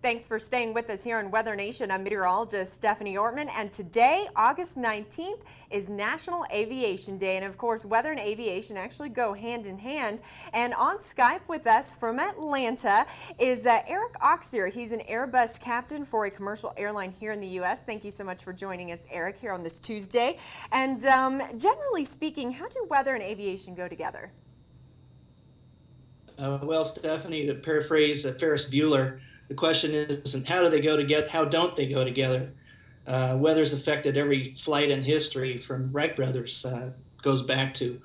Thanks for staying with us here on Weather Nation. I'm meteorologist Stephanie Ortman, and today, August 19th, is National Aviation Day. And of course, weather and aviation actually go hand in hand. And on Skype with us from Atlanta is Eric Auxier. He's an Airbus captain for a commercial airline here in the U.S. Thank you so much for joining us, Eric, here on this Tuesday. And generally speaking, how do weather and aviation go together? Well, Stephanie, to paraphrase Ferris Bueller, the question isn't how do they go together, how don't they go together? Weather's affected every flight in history from Wright brothers. Goes back to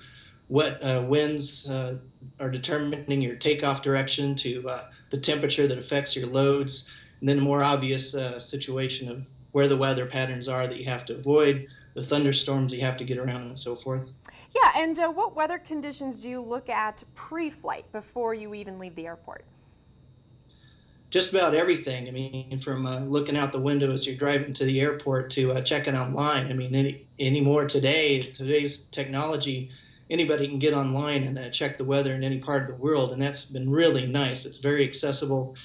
what winds are determining your takeoff direction, to the temperature that affects your loads, and then the more obvious situation of where the weather patterns are that you have to avoid, the thunderstorms you have to get around, and so forth. Yeah, and what weather conditions do you look at pre-flight before you even leave the airport? Just about everything. I mean, from looking out the window as you're driving to the airport to checking online. I mean, anymore today's technology, anybody can get online and check the weather in any part of the world, and that's been really nice. It's very accessible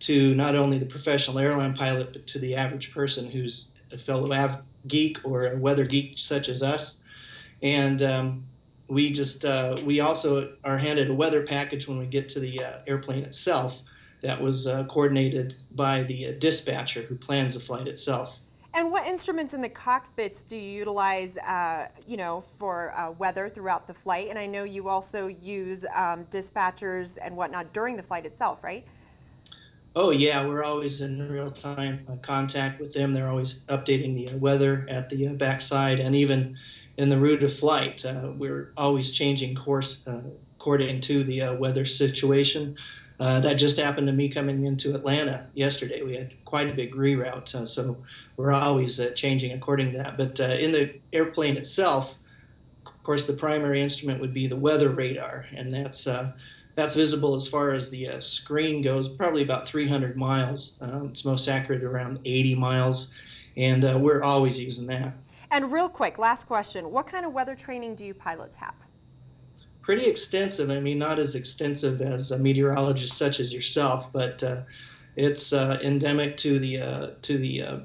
to not only the professional airline pilot, but to the average person who's a fellow geek or a weather geek such as us. And we also are handed a weather package when we get to the airplane itself. That was coordinated by the dispatcher who plans the flight itself. And what instruments in the cockpits do you utilize, for weather throughout the flight? And I know you also use dispatchers and whatnot during the flight itself, right? Oh yeah, we're always in real-time contact with them. They're always updating the weather at the backside, and even in the route of flight, we're always changing course according to the weather situation. That just happened to me coming into Atlanta yesterday. We had quite a big reroute, so we're always changing according to that. But in the airplane itself, of course, the primary instrument would be the weather radar, and that's visible as far as the screen goes, probably about 300 miles. It's most accurate around 80 miles, and we're always using that. And real quick, last question, what kind of weather training do you pilots have? Pretty extensive. I mean, not as extensive as a meteorologist such as yourself, but it's endemic to the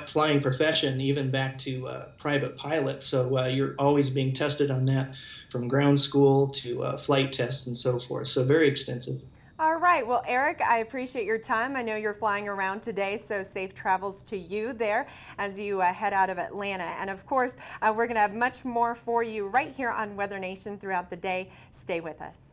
flying profession, even back to private pilots. So you're always being tested on that, from ground school to flight tests and so forth. So very extensive. All right. Well, Eric, I appreciate your time. I know you're flying around today, so safe travels to you there as you head out of Atlanta. And of course, we're going to have much more for you right here on Weather Nation throughout the day. Stay with us.